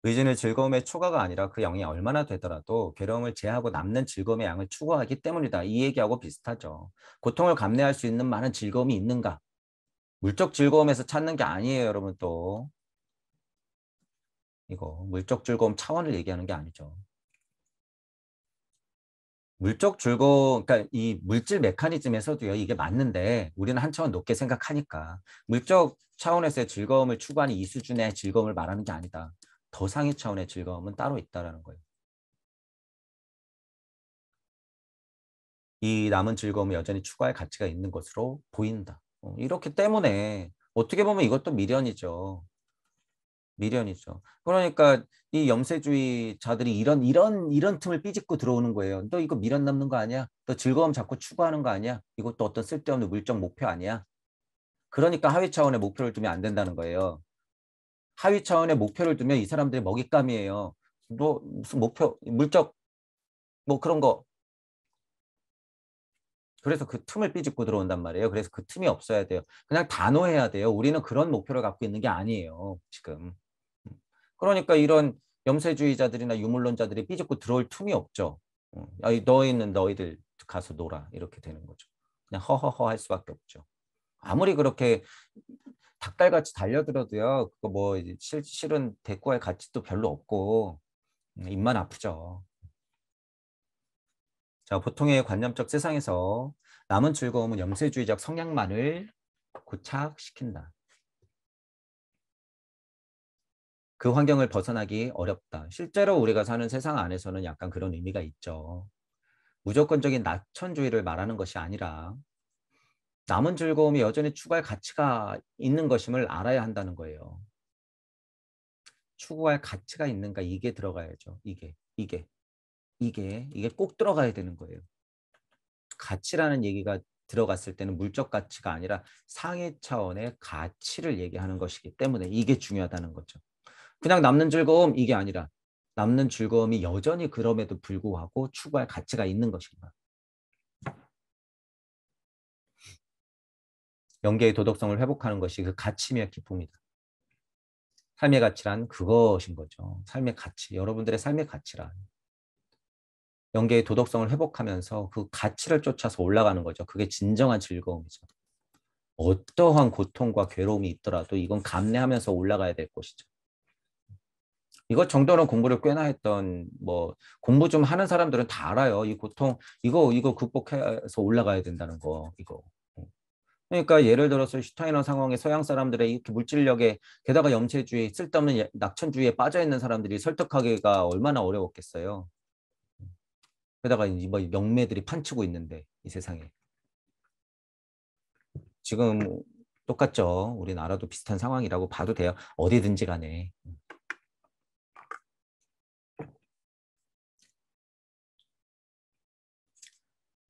의지는 즐거움의 초과가 아니라 그 양이 얼마나 되더라도 괴로움을 제하고 남는 즐거움의 양을 추구하기 때문이다. 이 얘기하고 비슷하죠. 고통을 감내할 수 있는 많은 즐거움이 있는가? 물적 즐거움에서 찾는 게 아니에요, 여러분 또. 이거 물적 즐거움 차원을 얘기하는 게 아니죠. 물적 즐거움, 그러니까 이 물질 메커니즘에서도요, 이게 맞는데 우리는 한 차원 높게 생각하니까 물적 차원에서의 즐거움을 추구하는 이 수준의 즐거움을 말하는 게 아니다. 더 상위 차원의 즐거움은 따로 있다라는 거예요. 이 남은 즐거움은 여전히 추구할 가치가 있는 것으로 보인다. 이렇기 때문에 어떻게 보면 이것도 미련이죠. 미련이죠. 그러니까 이 염세주의자들이 이런 틈을 삐집고 들어오는 거예요. 너 이거 미련 남는 거 아니야? 너 즐거움 자꾸 추구하는 거 아니야? 이것도 어떤 쓸데없는 물적 목표 아니야? 그러니까 하위 차원의 목표를 두면 안 된다는 거예요. 하위 차원의 목표를 두면 이 사람들이 먹잇감이에요. 너 무슨 목표, 물적 뭐 그런 거. 그래서 그 틈을 삐집고 들어온단 말이에요. 그래서 그 틈이 없어야 돼요. 그냥 단호해야 돼요. 우리는 그런 목표를 갖고 있는 게 아니에요. 지금. 그러니까 이런 염세주의자들이나 유물론자들이 삐집고 들어올 틈이 없죠. 너희는 너희들 가서 놀아. 이렇게 되는 거죠. 그냥 허허허 할 수밖에 없죠. 아무리 그렇게 닭달같이 달려들어도요. 그거 뭐 실은 대꾸할 가치도 별로 없고 입만 아프죠. 자, 보통의 관념적 세상에서 남은 즐거움은 염세주의적 성향만을 고착시킨다. 그 환경을 벗어나기 어렵다. 실제로 우리가 사는 세상 안에서는 약간 그런 의미가 있죠. 무조건적인 낙천주의를 말하는 것이 아니라 남은 즐거움이 여전히 추구할 가치가 있는 것임을 알아야 한다는 거예요. 추구할 가치가 있는가 이게 들어가야죠. 이게 꼭 들어가야 되는 거예요. 가치라는 얘기가 들어갔을 때는 물적 가치가 아니라 상해 차원의 가치를 얘기하는 것이기 때문에 이게 중요하다는 거죠. 그냥 남는 즐거움 이게 아니라 남는 즐거움이 여전히 그럼에도 불구하고 추구할 가치가 있는 것인가. 영계의 도덕성을 회복하는 것이 그 가치며 기쁨이다. 삶의 가치란 그것인 거죠. 삶의 가치, 여러분들의 삶의 가치란. 영계의 도덕성을 회복하면서 그 가치를 쫓아서 올라가는 거죠. 그게 진정한 즐거움이죠. 어떠한 고통과 괴로움이 있더라도 이건 감내하면서 올라가야 될 것이죠. 이것 정도는 공부를 꽤나 했던 뭐 공부 좀 하는 사람들은 다 알아요. 이 고통 이거 극복해서 올라가야 된다는 거 이거. 그러니까 예를 들어서 슈타이너 상황의 서양 사람들의 이렇게 물질력에 게다가 염세주의 쓸데없는 낙천주의에 빠져 있는 사람들이 설득하기가 얼마나 어려웠겠어요. 게다가 뭐 영매들이 판치고 있는데 이 세상에 지금 똑같죠. 우리나라도 비슷한 상황이라고 봐도 돼요. 어디든지 간에.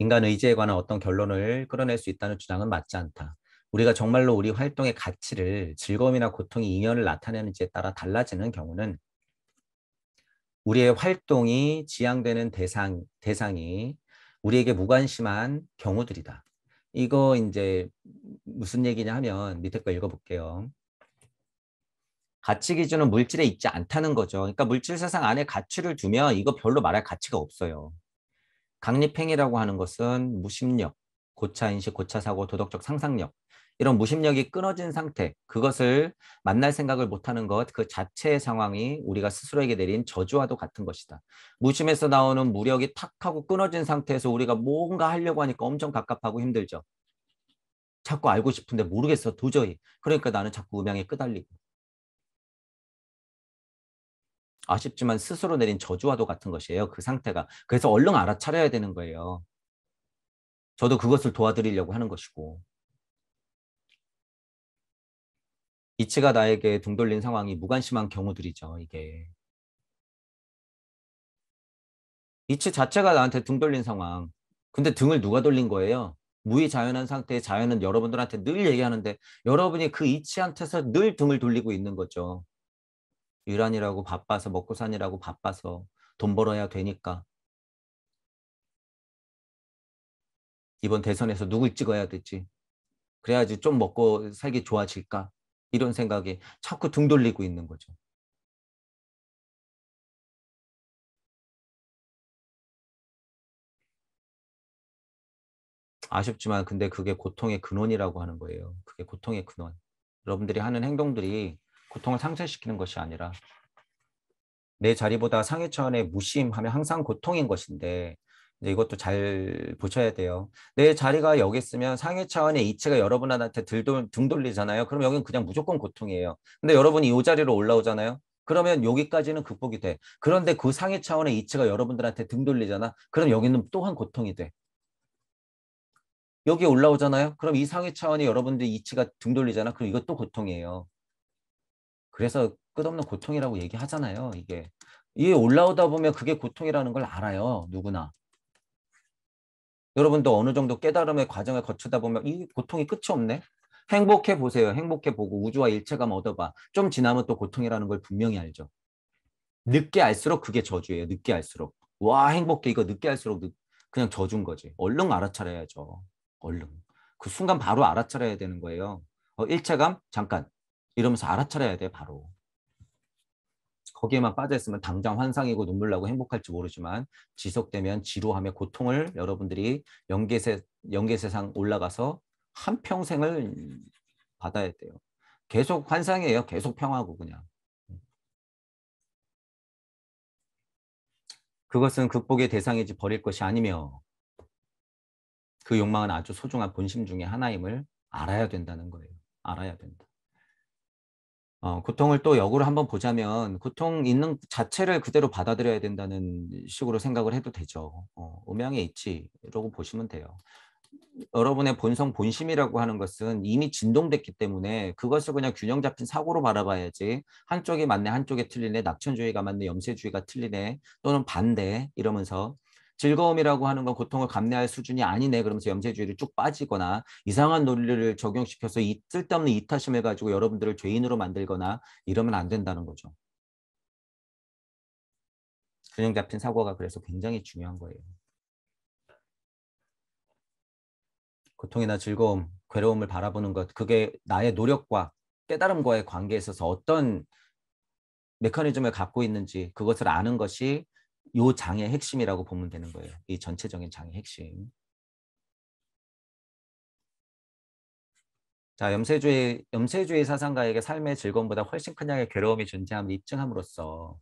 인간 의지에 관한 어떤 결론을 끌어낼 수 있다는 주장은 맞지 않다. 우리가 정말로 우리 활동의 가치를 즐거움이나 고통이 인연을 나타내는지에 따라 달라지는 경우는 우리의 활동이 지향되는 대상이 우리에게 무관심한 경우들이다. 이거 이제 무슨 얘기냐 하면 밑에 거 읽어볼게요. 가치 기준은 물질에 있지 않다는 거죠. 그러니까 물질 세상 안에 가치를 두면 이거 별로 말할 가치가 없어요. 강립행위라고 하는 것은 무심력, 고차인식, 고차사고, 도덕적 상상력 이런 무심력이 끊어진 상태 그것을 만날 생각을 못하는 것 그 자체의 상황이 우리가 스스로에게 내린 저주와도 같은 것이다. 무심에서 나오는 무력이 탁 하고 끊어진 상태에서 우리가 뭔가 하려고 하니까 엄청 갑갑하고 힘들죠. 자꾸 알고 싶은데 모르겠어 도저히. 그러니까 나는 자꾸 음양에 끄달리고. 아쉽지만 스스로 내린 저주와도 같은 것이에요. 그 상태가. 그래서 얼른 알아차려야 되는 거예요. 저도 그것을 도와드리려고 하는 것이고. 이치가 나에게 등 돌린 상황이 무관심한 경우들이죠, 이게. 이치 자체가 나한테 등 돌린 상황. 근데 등을 누가 돌린 거예요? 무의자연한 상태의 자연은 여러분들한테 늘 얘기하는데 여러분이 그 이치한테서 늘 등을 돌리고 있는 거죠. 일하느라고 바빠서 먹고 사느라고 바빠서 돈 벌어야 되니까 이번 대선에서 누굴 찍어야 되지? 그래야지 좀 먹고 살기 좋아질까? 이런 생각에 자꾸 등 돌리고 있는 거죠. 아쉽지만 근데 그게 고통의 근원이라고 하는 거예요. 그게 고통의 근원. 여러분들이 하는 행동들이 고통을 상쇄시키는 것이 아니라 내 자리보다 상위 차원의 무심하면 항상 고통인 것인데 이제 이것도 잘 보셔야 돼요. 내 자리가 여기 있으면 상위 차원의 이치가 여러분한테 등 돌리잖아요. 그럼 여기는 그냥 무조건 고통이에요. 근데 여러분이 이 자리로 올라오잖아요. 그러면 여기까지는 극복이 돼. 그런데 그 상위 차원의 이치가 여러분들한테 등 돌리잖아. 그럼 여기는 또한 고통이 돼. 여기 올라오잖아요. 그럼 이 상위 차원이 여러분들 이치가 등 돌리잖아. 그럼 이것도 고통이에요. 그래서 끝없는 고통이라고 얘기하잖아요. 이게 올라오다 보면 그게 고통이라는 걸 알아요. 누구나. 여러분도 어느 정도 깨달음의 과정을 거치다 보면 이 고통이 끝이 없네. 행복해 보세요. 행복해 보고 우주와 일체감 얻어봐. 좀 지나면 또 고통이라는 걸 분명히 알죠. 늦게 알수록 그게 저주예요. 늦게 알수록. 와 행복해 이거 늦게 알수록 그냥 저주인 거지. 얼른 알아차려야죠. 얼른. 그 순간 바로 알아차려야 되는 거예요. 일체감 잠깐 이러면서 알아차려야 돼 바로. 거기에만 빠져있으면 당장 환상이고 눈물 나고 행복할지 모르지만 지속되면 지루하며 고통을 여러분들이 연계세상 올라가서 한평생을 받아야 돼요. 계속 환상이에요. 계속 평화고 그냥. 그것은 극복의 대상이지 버릴 것이 아니며 그 욕망은 아주 소중한 본심 중에 하나임을 알아야 된다는 거예요. 알아야 된다. 고통을 또 역으로 한번 보자면 고통 있는 자체를 그대로 받아들여야 된다는 식으로 생각을 해도 되죠. 음양의 이치라고 보시면 돼요. 여러분의 본성, 본심이라고 하는 것은 이미 진동됐기 때문에 그것을 그냥 균형 잡힌 사고로 바라봐야지 한쪽이 맞네, 한쪽이 틀리네, 낙천주의가 맞네, 염세주의가 틀리네, 또는 반대 이러면서 즐거움이라고 하는 건 고통을 감내할 수준이 아니네 그러면서 염세주의를 쭉 빠지거나 이상한 논리를 적용시켜서 이 쓸데없는 이타심을 가지고 여러분들을 죄인으로 만들거나 이러면 안 된다는 거죠. 균형 잡힌 사고가 그래서 굉장히 중요한 거예요. 고통이나 즐거움, 괴로움을 바라보는 것, 그게 나의 노력과 깨달음과의 관계에 있어서 어떤 메커니즘을 갖고 있는지 그것을 아는 것이 이 장의 핵심이라고 보면 되는 거예요. 이 전체적인 장의 핵심. 자, 염세주의 사상가에게 삶의 즐거움보다 훨씬 큰 양의 괴로움이 존재함을 입증함으로써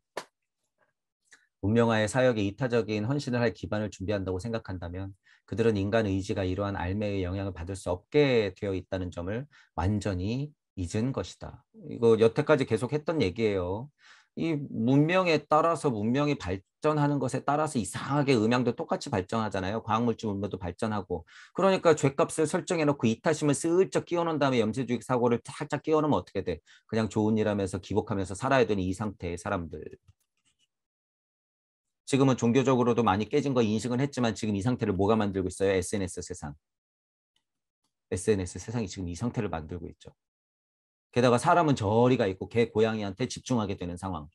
문명화의 사역에 이타적인 헌신을 할 기반을 준비한다고 생각한다면 그들은 인간 의지가 이러한 알매의 영향을 받을 수 없게 되어 있다는 점을 완전히 잊은 것이다. 이거 여태까지 계속 했던 얘기예요. 이 문명에 따라서 문명이 발전하는 것에 따라서 이상하게 음양도 똑같이 발전하잖아요. 과학물질 문명도 발전하고. 그러니까 죗값을 설정해놓고 이타심을 슬쩍 끼워놓은 다음에 염세주의 사고를 살짝 끼워놓으면 어떻게 돼? 그냥 좋은 일 하면서 기복하면서 살아야 되는 이 상태의 사람들. 지금은 종교적으로도 많이 깨진 거 인식은 했지만 지금 이 상태를 뭐가 만들고 있어요? SNS 세상. SNS 세상이 지금 이 상태를 만들고 있죠. 게다가 사람은 저리가 있고 개 고양이한테 집중하게 되는 상황.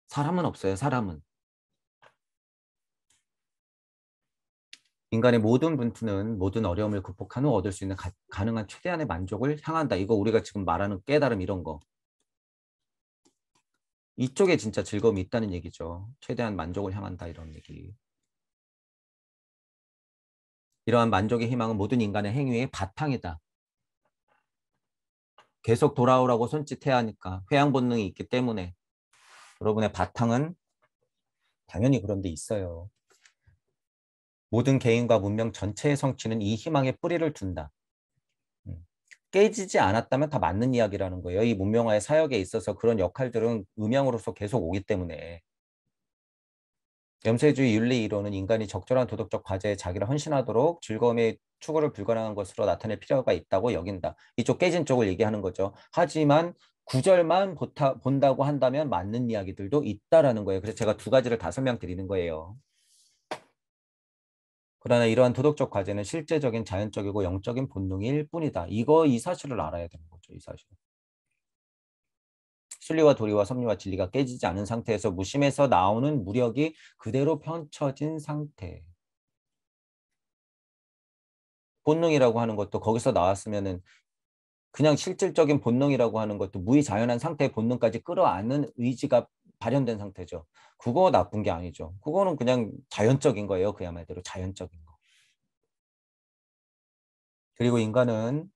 사람은 없어요. 사람은. 인간의 모든 분투는 모든 어려움을 극복한 후 얻을 수 있는 가능한 최대한의 만족을 향한다. 이거 우리가 지금 말하는 깨달음 이런 거. 이쪽에 진짜 즐거움이 있다는 얘기죠. 최대한 만족을 향한다 이런 얘기. 이러한 만족의 희망은 모든 인간의 행위의 바탕이다. 계속 돌아오라고 손짓해야 하니까 회양 본능이 있기 때문에 여러분의 바탕은 당연히 그런 데 있어요. 모든 개인과 문명 전체의 성취는 이 희망에 뿌리를 둔다. 깨지지 않았다면 다 맞는 이야기라는 거예요. 이 문명화의 사역에 있어서 그런 역할들은 음양으로서 계속 오기 때문에 염세주의 윤리 이론은 인간이 적절한 도덕적 과제에 자기를 헌신하도록 즐거움의 추구를 불가능한 것으로 나타낼 필요가 있다고 여긴다. 이쪽 깨진 쪽을 얘기하는 거죠. 하지만 구절만 본다고 한다면 맞는 이야기들도 있다라는 거예요. 그래서 제가 두 가지를 다 설명드리는 거예요. 그러나 이러한 도덕적 과제는 실제적인 자연적이고 영적인 본능일 뿐이다. 이 사실을 알아야 되는 거죠. 이 사실. 순리와 도리와 섭리와 진리가 깨지지 않은 상태에서 무심에서 나오는 무력이 그대로 펼쳐진 상태. 본능이라고 하는 것도 거기서 나왔으면은 그냥 실질적인 본능이라고 하는 것도 무의자연한 상태의 본능까지 끌어안는 의지가 발현된 상태죠. 그거 나쁜 게 아니죠. 그거는 그냥 자연적인 거예요. 그야말로 자연적인 거. 그리고 인간은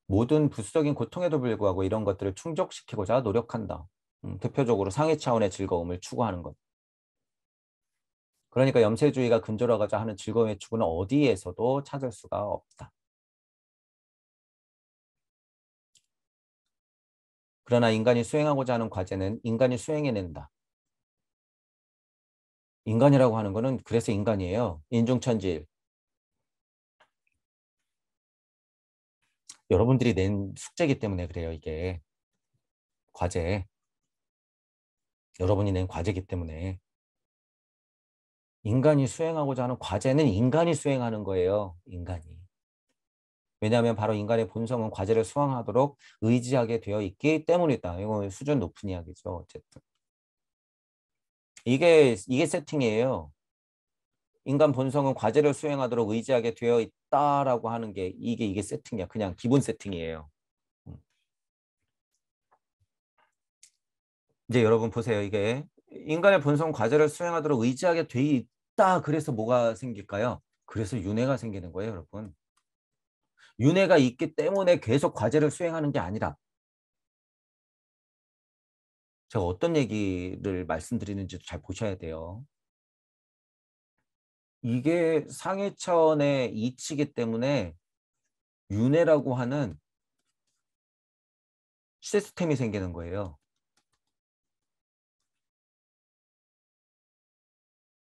모든 부수적인 고통에도 불구하고 이런 것들을 충족시키고자 노력한다. 대표적으로 상위 차원의 즐거움을 추구하는 것. 그러니까 염세주의가 근절하고자 하는 즐거움의 추구는 어디에서도 찾을 수가 없다. 그러나 인간이 수행하고자 하는 과제는 인간이 수행해낸다. 인간이라고 하는 거는 그래서 인간이에요. 인중천지일. 여러분들이 낸 숙제이기 때문에 그래요, 이게. 과제. 여러분이 낸 과제이기 때문에. 인간이 수행하고자 하는 과제는 인간이 수행하는 거예요, 인간이. 왜냐하면 바로 인간의 본성은 과제를 수행하도록 의지하게 되어 있기 때문이다. 이거 수준 높은 이야기죠, 어쨌든. 이게 세팅이에요. 인간 본성은 과제를 수행하도록 의지하게 되어 있다라고 하는 게 이게 세팅이야. 그냥 기본 세팅이에요. 이제 여러분 보세요. 이게 인간의 본성 과제를 수행하도록 의지하게 돼 있다. 그래서 뭐가 생길까요? 그래서 윤회가 생기는 거예요, 여러분. 윤회가 있기 때문에 계속 과제를 수행하는 게 아니라 제가 어떤 얘기를 말씀드리는지도 잘 보셔야 돼요. 이게 상위 차원의 이치이기 때문에 윤회라고 하는 시스템이 생기는 거예요.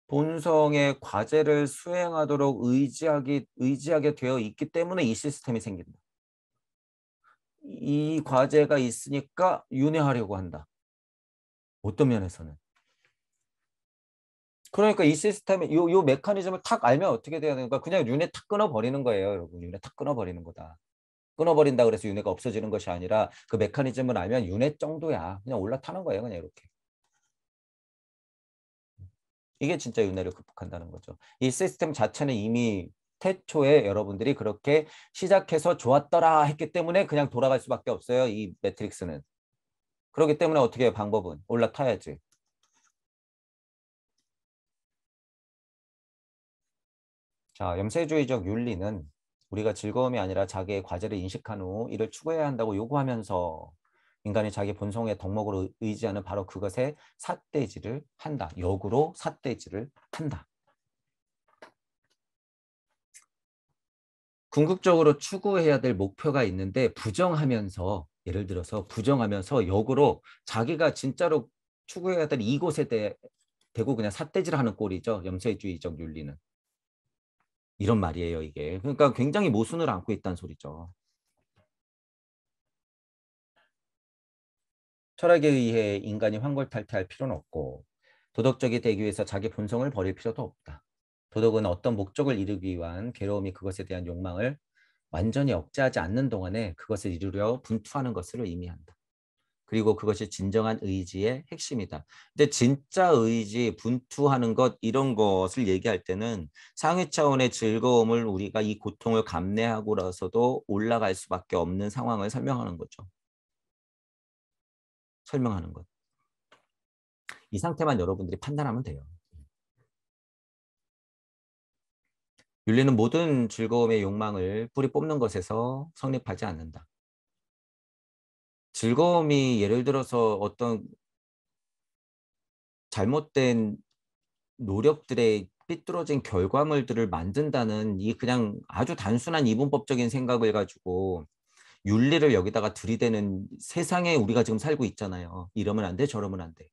본성의 과제를 수행하도록 의지하게 되어 있기 때문에 이 시스템이 생긴다. 이 과제가 있으니까 윤회하려고 한다. 어떤 면에서는. 그러니까 이 시스템의 요 메커니즘을 탁 알면 어떻게 돼야 되는가? 그냥 윤회 탁 끊어버리는 거예요, 여러분. 윤회 탁 끊어버리는 거다. 끊어버린다 그래서 윤회가 없어지는 것이 아니라 그 메커니즘을 알면 윤회 정도야. 그냥 올라타는 거예요, 그냥 이렇게. 이게 진짜 윤회를 극복한다는 거죠. 이 시스템 자체는 이미 태초에 여러분들이 그렇게 시작해서 좋았더라 했기 때문에 그냥 돌아갈 수밖에 없어요. 이 매트릭스는. 그렇기 때문에 어떻게 해요? 방법은 올라타야지. 자, 염세주의적 윤리는 우리가 즐거움이 아니라 자기의 과제를 인식한 후 이를 추구해야 한다고 요구하면서 인간이 자기 본성의 덕목으로 의지하는 바로 그것에 삿대질을 한다. 역으로 삿대질을 한다. 궁극적으로 추구해야 될 목표가 있는데 부정하면서 예를 들어서 부정하면서 역으로 자기가 진짜로 추구해야 될 이곳에 대고 그냥 삿대질하는 꼴이죠. 염세주의적 윤리는. 이런 말이에요, 이게. 그러니까 굉장히 모순을 안고 있다는 소리죠. 철학에 의해 인간이 환골탈퇴할 필요는 없고 도덕적이 되기 위해서 자기 본성을 버릴 필요도 없다. 도덕은 어떤 목적을 이루기 위한 괴로움이 그것에 대한 욕망을 완전히 억제하지 않는 동안에 그것을 이루려 분투하는 것을 의미한다. 그리고 그것이 진정한 의지의 핵심이다. 근데 진짜 의지, 분투하는 것 이런 것을 얘기할 때는 상위 차원의 즐거움을 우리가 이 고통을 감내하고라서도 올라갈 수밖에 없는 상황을 설명하는 거죠. 설명하는 것. 이 상태만 여러분들이 판단하면 돼요. 윤리는 모든 즐거움의 욕망을 뿌리 뽑는 것에서 성립하지 않는다. 즐거움이 예를 들어서 어떤 잘못된 노력들의 삐뚤어진 결과물들을 만든다는 이 그냥 아주 단순한 이분법적인 생각을 가지고 윤리를 여기다가 들이대는 세상에 우리가 지금 살고 있잖아요. 이러면 안 돼, 저러면 안 돼.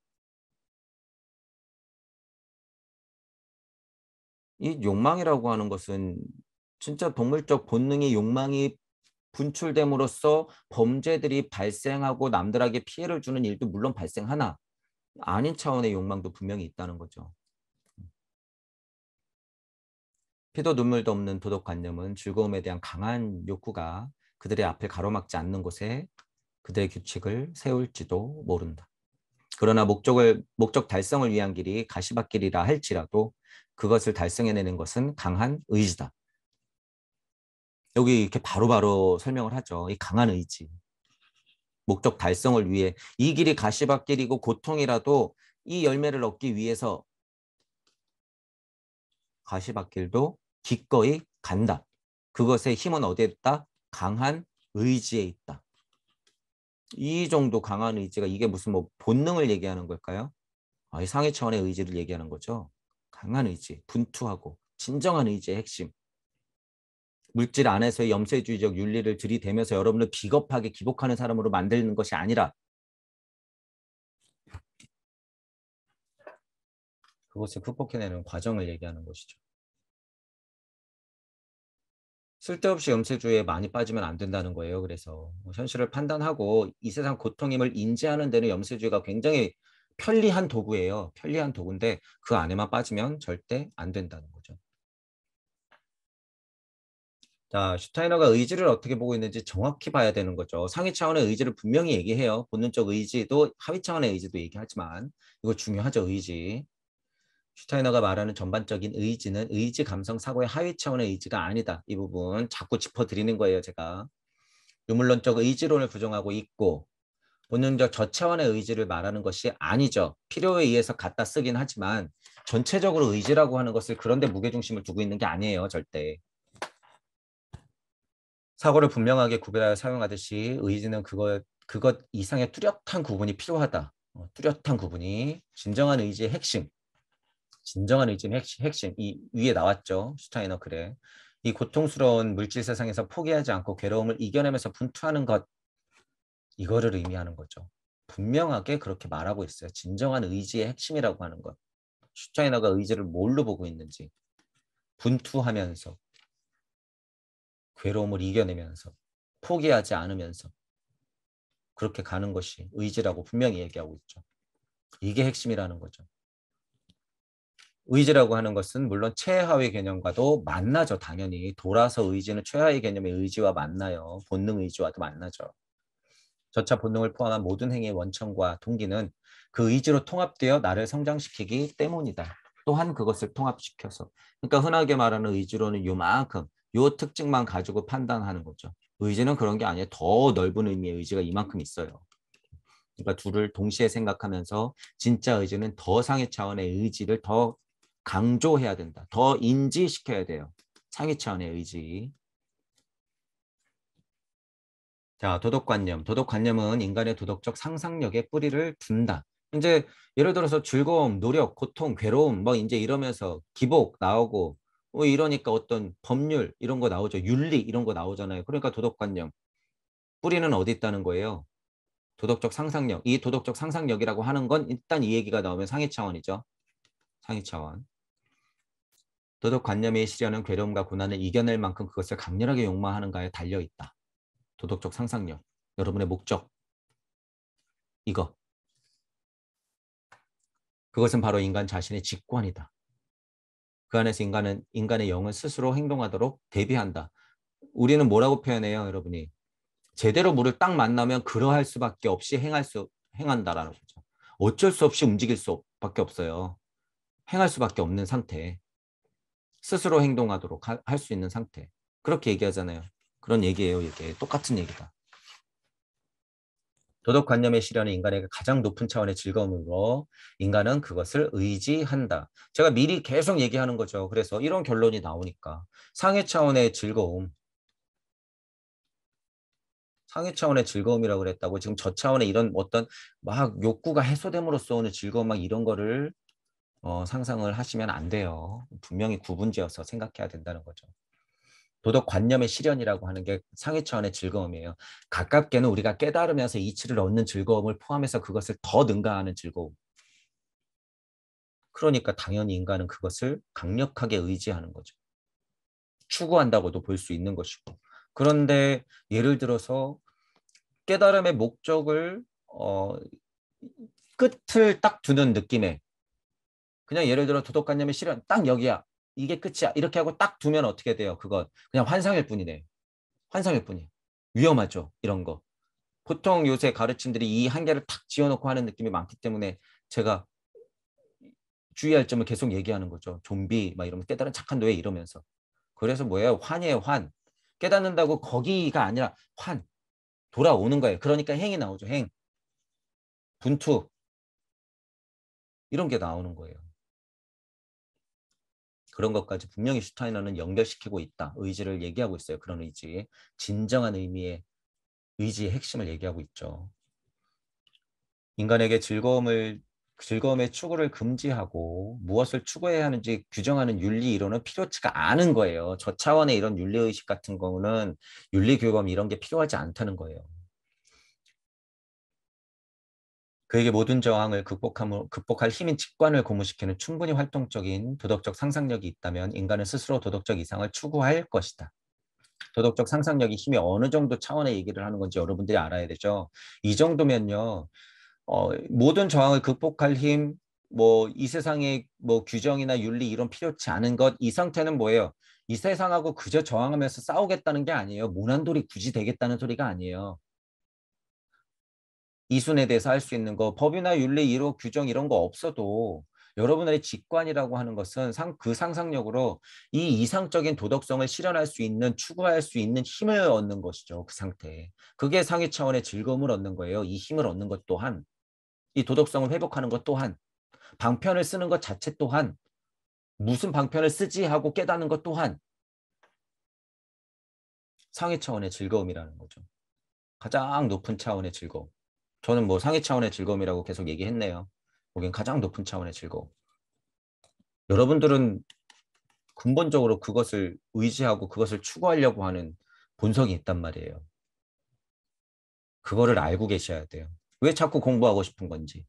이 욕망이라고 하는 것은 진짜 동물적 본능의 욕망이 분출됨으로써 범죄들이 발생하고 남들에게 피해를 주는 일도 물론 발생하나 아닌 차원의 욕망도 분명히 있다는 거죠. 피도 눈물도 없는 도덕관념은 즐거움에 대한 강한 욕구가 그들의 앞을 가로막지 않는 곳에 그들의 규칙을 세울지도 모른다. 그러나 목적 달성을 위한 길이 가시밭길이라 할지라도 그것을 달성해내는 것은 강한 의지다. 여기 이렇게 바로바로 설명을 하죠. 이 강한 의지. 목적 달성을 위해 이 길이 가시밭길이고 고통이라도 이 열매를 얻기 위해서 가시밭길도 기꺼이 간다. 그것의 힘은 어디에 있다? 강한 의지에 있다. 이 정도 강한 의지가 이게 무슨 뭐 본능을 얘기하는 걸까요? 이 상위 차원의 의지를 얘기하는 거죠. 강한 의지, 분투하고 진정한 의지의 핵심. 물질 안에서의 염세주의적 윤리를 들이대면서 여러분을 비겁하게 기복하는 사람으로 만드는 것이 아니라 그것을 극복해내는 과정을 얘기하는 것이죠. 쓸데없이 염세주의에 많이 빠지면 안 된다는 거예요. 그래서 현실을 판단하고 이 세상 고통임을 인지하는 데는 염세주의가 굉장히 편리한 도구예요. 편리한 도구인데 그 안에만 빠지면 절대 안 된다는 거죠. 자, 슈타이너가 의지를 어떻게 보고 있는지 정확히 봐야 되는 거죠. 상위 차원의 의지를 분명히 얘기해요. 본능적 의지도 하위 차원의 의지도 얘기하지만 이거 중요하죠. 의지. 슈타이너가 말하는 전반적인 의지는 의지, 감성, 사고의 하위 차원의 의지가 아니다. 이 부분 자꾸 짚어드리는 거예요. 제가. 유물론적 의지론을 부정하고 있고 본능적 저차원의 의지를 말하는 것이 아니죠. 필요에 의해서 갖다 쓰긴 하지만 전체적으로 의지라고 하는 것을 그런데 무게중심을 두고 있는 게 아니에요. 절대. 사고를 분명하게 구별하여 사용하듯이 의지는 그것 이상의 뚜렷한 구분이 필요하다. 뚜렷한 구분이 진정한 의지의 핵심. 진정한 의지의 핵심. 이 위에 나왔죠. 슈타이너 글에. 이 고통스러운 물질 세상에서 포기하지 않고 괴로움을 이겨내면서 분투하는 것. 이거를 의미하는 거죠. 분명하게 그렇게 말하고 있어요. 진정한 의지의 핵심이라고 하는 것. 슈타이너가 의지를 뭘로 보고 있는지. 분투하면서 괴로움을 이겨내면서 포기하지 않으면서 그렇게 가는 것이 의지라고 분명히 얘기하고 있죠. 이게 핵심이라는 거죠. 의지라고 하는 것은 물론 최하위 개념과도 만나죠. 당연히. 돌아서 의지는 최하위 개념의 의지와 만나요. 본능 의지와도 만나죠. 저차 본능을 포함한 모든 행위의 원천과 동기는 그 의지로 통합되어 나를 성장시키기 때문이다. 또한 그것을 통합시켜서. 그러니까 흔하게 말하는 의지로는 요만큼, 요 특징만 가지고 판단하는 거죠. 의지는 그런 게 아니에요. 더 넓은 의미의 의지가 이만큼 있어요. 그러니까 둘을 동시에 생각하면서 진짜 의지는 더 상위 차원의 의지를 더 강조해야 된다. 더 인지시켜야 돼요. 상위 차원의 의지. 자, 도덕관념. 도덕관념은 인간의 도덕적 상상력에 뿌리를 둔다. 이제 예를 들어서 즐거움, 노력, 고통, 괴로움 뭐 이제 이러면서 기복 나오고 뭐 이러니까 어떤 법률 이런 거 나오죠. 윤리 이런 거 나오잖아요. 그러니까 도덕관념. 뿌리는 어디 있다는 거예요? 도덕적 상상력. 이 도덕적 상상력이라고 하는 건 일단 이 얘기가 나오면 상위 차원이죠. 상위 차원. 도덕관념의 시련은 괴로움과 고난을 이겨낼 만큼 그것을 강렬하게 욕망하는가에 달려있다. 도덕적 상상력. 여러분의 목적. 이거. 그것은 바로 인간 자신의 직관이다. 그 안에서 인간의 영은 스스로 행동하도록 대비한다. 우리는 뭐라고 표현해요, 여러분이? 제대로 물을 딱 만나면 그러할 수밖에 없이 행한다라는 거죠. 어쩔 수 없이 움직일 수밖에 없어요. 행할 수밖에 없는 상태. 스스로 행동하도록 할 수 있는 상태. 그렇게 얘기하잖아요. 그런 얘기예요, 이게. 똑같은 얘기다. 도덕관념의 실현은 인간에게 가장 높은 차원의 즐거움으로 인간은 그것을 의지한다. 제가 미리 계속 얘기하는 거죠. 그래서 이런 결론이 나오니까 상위 차원의 즐거움, 상위 차원의 즐거움이라고 그랬다고 지금 저 차원의 이런 어떤 막 욕구가 해소됨으로써 오는 즐거움 막 이런 거를 상상을 하시면 안 돼요. 분명히 구분지어서 생각해야 된다는 거죠. 도덕관념의 실현이라고 하는 게 상위 차원의 즐거움이에요. 가깝게는 우리가 깨달으면서 이치를 얻는 즐거움을 포함해서 그것을 더 능가하는 즐거움. 그러니까 당연히 인간은 그것을 강력하게 의지하는 거죠. 추구한다고도 볼 수 있는 것이고. 그런데 예를 들어서 깨달음의 목적을 끝을 딱 두는 느낌에 그냥 예를 들어 도덕관념의 실현 딱 여기야. 이게 끝이야. 이렇게 하고 딱 두면 어떻게 돼요? 그건 그냥 환상일 뿐이네. 환상일 뿐이에요. 위험하죠. 이런 거. 보통 요새 가르침들이 이 한계를 탁 지어놓고 하는 느낌이 많기 때문에 제가 주의할 점을 계속 얘기하는 거죠. 좀비 막 이러면 깨달은 착한 노예 이러면서. 그래서 뭐예요? 환이에요. 환. 깨닫는다고 거기가 아니라 환. 돌아오는 거예요. 그러니까 행이 나오죠. 행. 분투. 이런 게 나오는 거예요. 그런 것까지 분명히 슈타이너는 연결시키고 있다. 의지를 얘기하고 있어요. 그런 의지. 진정한 의미의 의지의 핵심을 얘기하고 있죠. 인간에게 즐거움의 추구를 금지하고 무엇을 추구해야 하는지 규정하는 윤리 이론은 필요치가 않은 거예요. 저 차원의 이런 윤리의식 같은 경우는 윤리교범 이런 게 필요하지 않다는 거예요. 그에게 모든 저항을 극복할 힘인 직관을 고무시키는 충분히 활동적인 도덕적 상상력이 있다면 인간은 스스로 도덕적 이상을 추구할 것이다. 도덕적 상상력이 힘이 어느 정도 차원의 얘기를 하는 건지 여러분들이 알아야 되죠. 이 정도면요. 모든 저항을 극복할 힘, 뭐 이 세상의 뭐 규정이나 윤리 이런 필요치 않은 것, 이 상태는 뭐예요? 이 세상하고 그저 저항하면서 싸우겠다는 게 아니에요. 무난돌이 굳이 되겠다는 소리가 아니에요. 이순에 대해서 할 수 있는 거, 법이나 윤리, 이론, 규정 이런 거 없어도 여러분의 직관이라고 하는 것은 그 상상력으로 이 이상적인 도덕성을 실현할 수 있는, 추구할 수 있는 힘을 얻는 것이죠. 그 상태에. 그게 상위 차원의 즐거움을 얻는 거예요. 이 힘을 얻는 것 또한, 이 도덕성을 회복하는 것 또한, 방편을 쓰는 것 자체 또한, 무슨 방편을 쓰지 하고 깨닫는 것 또한 상위 차원의 즐거움이라는 거죠. 가장 높은 차원의 즐거움. 저는 뭐 상위 차원의 즐거움이라고 계속 얘기했네요. 거긴 가장 높은 차원의 즐거움. 여러분들은 근본적으로 그것을 의지하고 그것을 추구하려고 하는 본성이 있단 말이에요. 그거를 알고 계셔야 돼요. 왜 자꾸 공부하고 싶은 건지.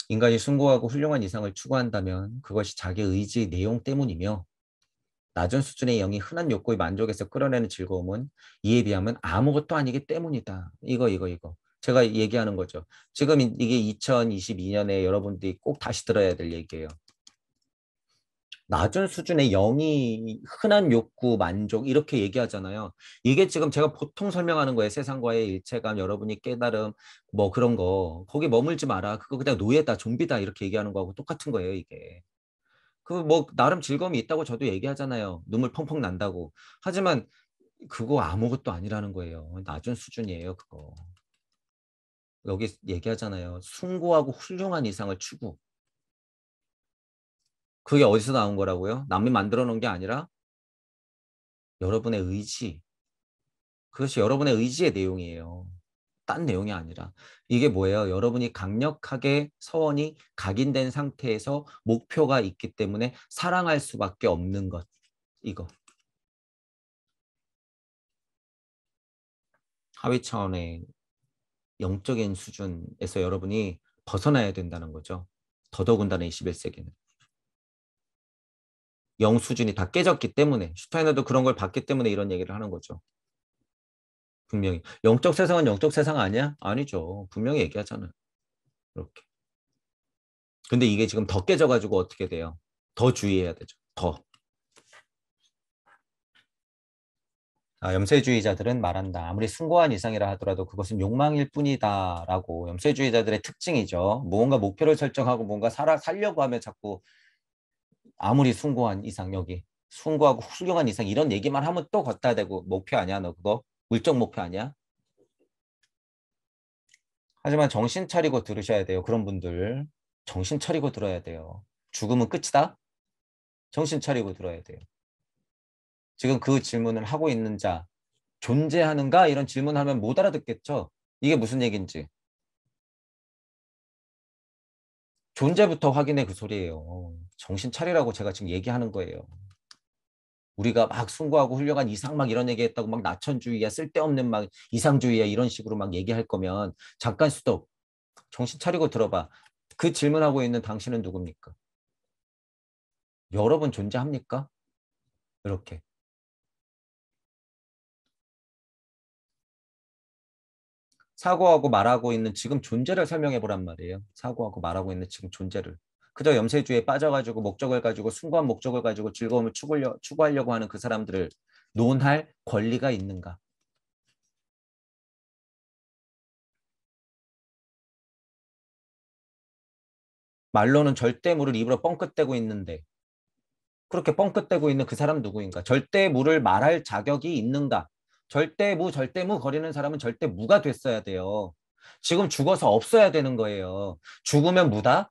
인간이 숭고하고 훌륭한 이상을 추구한다면 그것이 자기 의지의 내용 때문이며 낮은 수준의 영이 흔한 욕구의 만족에서 끌어내는 즐거움은 이에 비하면 아무것도 아니기 때문이다. 이거. 제가 얘기하는 거죠. 지금 이게 2022년에 여러분들이 꼭 다시 들어야 될 얘기예요. 낮은 수준의 영이 흔한 욕구, 만족 이렇게 얘기하잖아요. 이게 지금 제가 보통 설명하는 거예요. 세상과의 일체감, 여러분이 깨달음, 뭐 그런 거. 거기 머물지 마라. 그거 그냥 노예다, 좀비다 이렇게 얘기하는 거하고 똑같은 거예요, 이게. 그 뭐 나름 즐거움이 있다고 저도 얘기하잖아요. 눈물 펑펑 난다고. 하지만 그거 아무것도 아니라는 거예요. 낮은 수준이에요, 그거. 여기 얘기하잖아요. 숭고하고 훌륭한 이상을 추구. 그게 어디서 나온 거라고요? 남이 만들어 놓은 게 아니라 여러분의 의지. 그것이 여러분의 의지의 내용이에요. 딴 내용이 아니라. 이게 뭐예요? 여러분이 강력하게 서원이 각인된 상태에서 목표가 있기 때문에 사랑할 수밖에 없는 것. 이거. 하위 차원의 영적인 수준에서 여러분이 벗어나야 된다는 거죠. 더더군다나 21세기는. 영 수준이 다 깨졌기 때문에 슈타이너도 그런 걸 봤기 때문에 이런 얘기를 하는 거죠. 분명히. 영적 세상은 영적 세상 아니야? 아니죠. 분명히 얘기하잖아요. 이렇게. 근데 이게 지금 더 깨져가지고 어떻게 돼요? 더 주의해야 되죠. 더. 염세주의자들은 말한다. 아무리 숭고한 이상이라 하더라도 그것은 욕망일 뿐이다라고. 염세주의자들의 특징이죠. 무언가 목표를 설정하고 뭔가 살려고 하면 자꾸 아무리 숭고한 이상 여기 숭고하고 훌륭한 이상 이런 얘기만 하면 또 걷다 대고 목표 아니야 너 그거? 물적 목표 아니야? 하지만 정신 차리고 들으셔야 돼요. 그런 분들 정신 차리고 들어야 돼요. 죽으면 끝이다? 정신 차리고 들어야 돼요. 지금 그 질문을 하고 있는 자 존재하는가? 이런 질문하면 못 알아듣겠죠? 이게 무슨 얘기인지. 존재부터 확인해 그 소리예요. 정신 차리라고 제가 지금 얘기하는 거예요. 우리가 막 숭고하고 훌륭한 이상 막 이런 얘기했다고 막 나천주의야 쓸데없는 막 이상주의야 이런 식으로 막 얘기할 거면 잠깐 스톱. 정신 차리고 들어봐. 그 질문하고 있는 당신은 누굽니까? 여러분 존재합니까? 이렇게. 사고하고 말하고 있는 지금 존재를 설명해 보란 말이에요. 사고하고 말하고 있는 지금 존재를. 그저 염세주의에 빠져가지고 목적을 가지고 숭고한 목적을 가지고 즐거움을 추구하려고 하는 그 사람들을 논할 권리가 있는가? 말로는 절대물을 입으로 뻥끗대고 있는데 그렇게 뻥끗대고 있는 그 사람 누구인가? 절대무를 말할 자격이 있는가? 절대무 거리는 사람은 절대무가 됐어야 돼요. 지금 죽어서 없어야 되는 거예요. 죽으면 무다?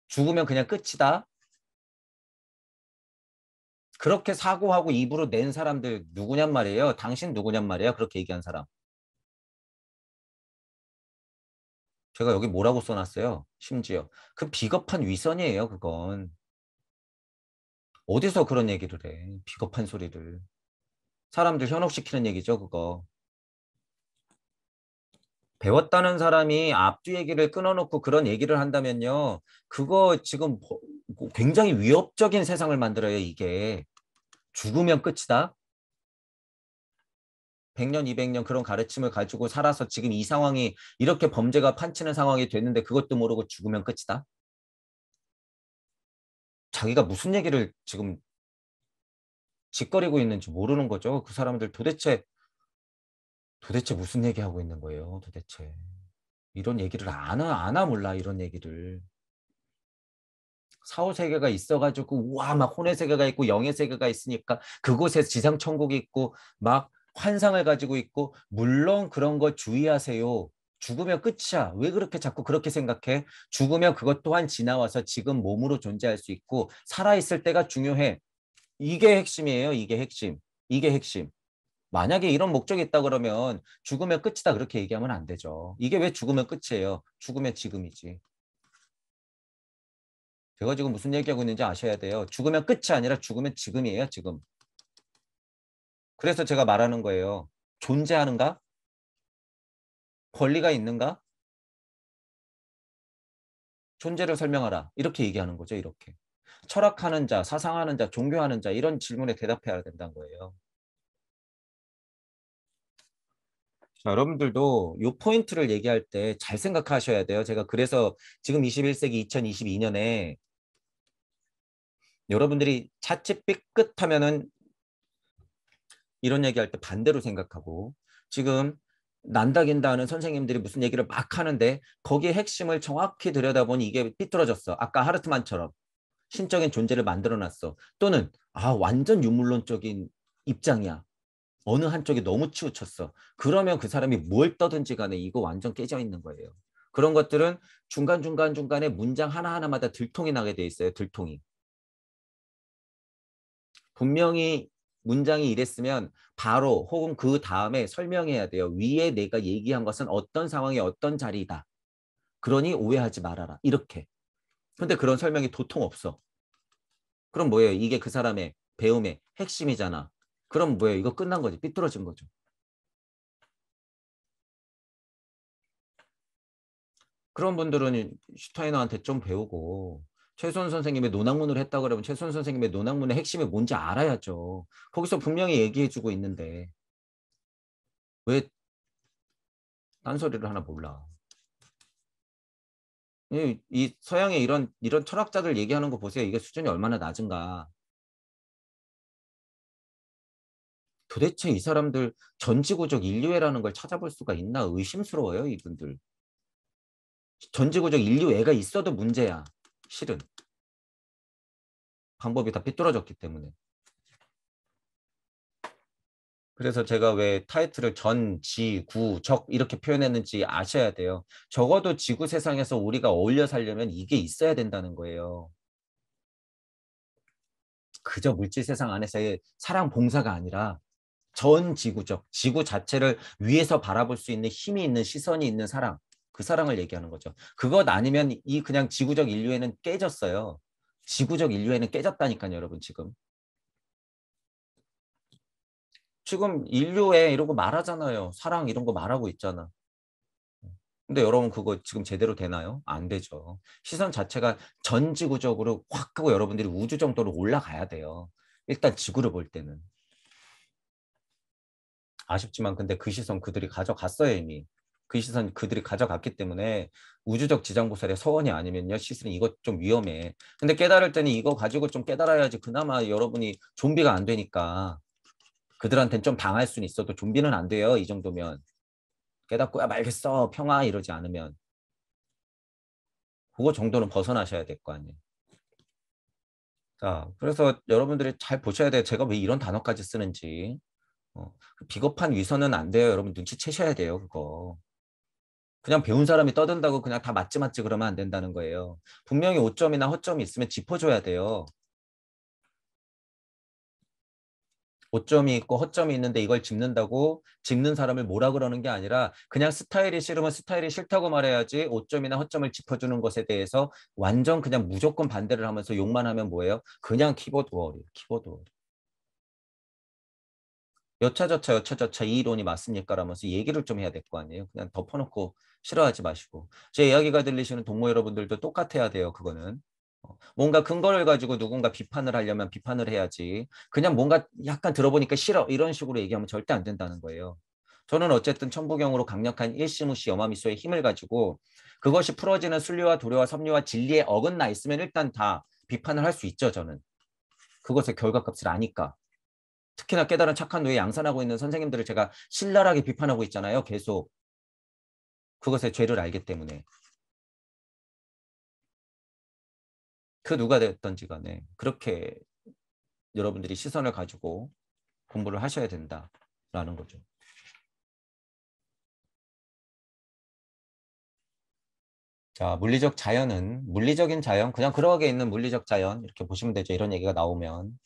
죽으면 그냥 끝이다. 그렇게 사고하고 입으로 낸 사람들 누구냔 말이에요. 당신 누구냔 말이에요. 그렇게 얘기한 사람. 제가 여기 뭐라고 써놨어요. 심지어. 그 비겁한 위선이에요. 그건. 어디서 그런 얘기를 해. 비겁한 소리를. 사람들 현혹시키는 얘기죠. 그거. 배웠다는 사람이 앞뒤 얘기를 끊어놓고 그런 얘기를 한다면요. 그거 지금 굉장히 위협적인 세상을 만들어요. 이게. 죽으면 끝이다. 100년, 200년 그런 가르침을 가지고 살아서 지금 이 상황이 이렇게 범죄가 판치는 상황이 됐는데 그것도 모르고 죽으면 끝이다. 자기가 무슨 얘기를 지금 짓거리고 있는지 모르는 거죠. 그 사람들 도대체 무슨 얘기하고 있는 거예요. 도대체. 이런 얘기를 아나 몰라 이런 얘기를. 사후 세계가 있어가지고 우와 막 혼의 세계가 있고 영의 세계가 있으니까 그곳에 지상 천국이 있고 막 환상을 가지고 있고 물론 그런 거 주의하세요. 죽으면 끝이야. 왜 그렇게 자꾸 그렇게 생각해? 죽으면 그것 또한 지나와서 지금 몸으로 존재할 수 있고 살아있을 때가 중요해. 이게 핵심이에요. 이게 핵심. 이게 핵심. 만약에 이런 목적이 있다 그러면 죽으면 끝이다 그렇게 얘기하면 안 되죠. 이게 왜 죽으면 끝이에요? 죽으면 지금이지. 제가 지금 무슨 얘기하고 있는지 아셔야 돼요. 죽으면 끝이 아니라 죽으면 지금이에요, 지금. 그래서 제가 말하는 거예요. 존재하는가? 권리가 있는가? 존재를 설명하라. 이렇게 얘기하는 거죠, 이렇게. 철학하는 자, 사상하는 자, 종교하는 자 이런 질문에 대답해야 된다는 거예요. 자, 여러분들도 이 포인트를 얘기할 때 잘 생각하셔야 돼요. 제가 그래서 지금 21세기 2022년에 여러분들이 자칫 삐끗하면은 이런 얘기할 때 반대로 생각하고 지금 난다긴다 하는 선생님들이 무슨 얘기를 막 하는데 거기에 핵심을 정확히 들여다보니 이게 삐뚤어졌어. 아까 하르트만처럼 신적인 존재를 만들어놨어. 또는 완전 유물론적인 입장이야. 어느 한쪽이 너무 치우쳤어. 그러면 그 사람이 뭘 떠든지 간에 이거 완전 깨져 있는 거예요. 그런 것들은 중간중간에 문장 하나하나마다 들통이 나게 돼 있어요. 들통이. 분명히 문장이 이랬으면 바로 혹은 그 다음에 설명해야 돼요. 위에 내가 얘기한 것은 어떤 상황에 어떤 자리이다. 그러니 오해하지 말아라. 이렇게. 근데 그런 설명이 도통 없어. 그럼 뭐예요? 이게 그 사람의 배움의 핵심이잖아. 그럼 뭐예요? 이거 끝난 거지. 삐뚤어진 거죠. 그런 분들은 슈타이너한테 좀 배우고 최소원 선생님의 논학문을 했다 그러면 최소원 선생님의 논학문의 핵심이 뭔지 알아야죠. 거기서 분명히 얘기해주고 있는데 왜 딴소리를 하나 몰라. 이 서양의 이런 철학자들 얘기하는 거 보세요. 이게 수준이 얼마나 낮은가. 도대체 이 사람들 전지구적 인류애라는 걸 찾아볼 수가 있나 의심스러워요. 이분들. 전지구적 인류애가 있어도 문제야. 실은. 방법이 다 삐뚤어졌기 때문에. 그래서 제가 왜 타이틀을 전, 지, 구, 적 이렇게 표현했는지 아셔야 돼요. 적어도 지구 세상에서 우리가 어울려 살려면 이게 있어야 된다는 거예요. 그저 물질 세상 안에서의 사랑 봉사가 아니라 전 지구적, 지구 자체를 위에서 바라볼 수 있는 힘이 있는 시선이 있는 사랑, 그 사랑을 얘기하는 거죠. 그것 아니면 이 그냥 지구적 인류애는 깨졌어요. 지구적 인류애는 깨졌다니까요, 여러분 지금. 지금 인류애 이런 거 말하잖아요. 사랑 이런 거 말하고 있잖아. 근데 여러분 그거 지금 제대로 되나요? 안 되죠. 시선 자체가 전지구적으로 확 하고 여러분들이 우주 정도로 올라가야 돼요. 일단 지구를 볼 때는. 아쉽지만 근데 그 시선 그들이 가져갔어요 이미. 그 시선 그들이 가져갔기 때문에 우주적 지장고살의 서원이 아니면요 시선이 이것 좀 위험해. 근데 깨달을 때는 이거 가지고 좀 깨달아야지 그나마 여러분이 좀비가 안 되니까 그들한테는 좀 당할 수는 있어도 좀비는 안 돼요 이 정도면. 깨닫고야 말겠어 평화 이러지 않으면 그거 정도는 벗어나셔야 될 거 아니에요. 자, 그래서 여러분들이 잘 보셔야 돼요. 제가 왜 이런 단어까지 쓰는지. 비겁한 위선은 안 돼요. 여러분 눈치채셔야 돼요. 그거. 그냥 배운 사람이 떠든다고 그냥 다 맞지 맞지 그러면 안 된다는 거예요. 분명히 오점이나 허점이 있으면 짚어줘야 돼요. 오점이 있고 허점이 있는데 이걸 짚는다고 짚는 사람을 뭐라 그러는 게 아니라 그냥 스타일이 싫으면 스타일이 싫다고 말해야지 오점이나 허점을 짚어주는 것에 대해서 완전 그냥 무조건 반대를 하면서 욕만 하면 뭐예요? 그냥 키보드 워리, 키보드 워리. 여차저차 여차저차 이 이론이 맞습니까? 라면서 얘기를 좀 해야 될 거 아니에요. 그냥 덮어놓고 싫어하지 마시고. 제 이야기가 들리시는 동무 여러분들도 똑같아야 돼요. 그거는. 뭔가 근거를 가지고 누군가 비판을 하려면 비판을 해야지. 그냥 뭔가 약간 들어보니까 싫어. 이런 식으로 얘기하면 절대 안 된다는 거예요. 저는 어쨌든 천부경으로 강력한 일시무시 여마미소의 힘을 가지고 그것이 풀어지는 순리와 도리와 섭리와 진리에 어긋나 있으면 일단 다 비판을 할 수 있죠. 저는. 그것의 결과값을 아니까. 특히나 깨달은 착한 뇌에 양산하고 있는 선생님들을 제가 신랄하게 비판하고 있잖아요. 계속 그것의 죄를 알기 때문에. 그 누가 됐던지 간에 그렇게 여러분들이 시선을 가지고 공부를 하셔야 된다라는 거죠. 자, 물리적 자연은 물리적인 자연, 그냥 그러하게 있는 물리적 자연 이렇게 보시면 되죠. 이런 얘기가 나오면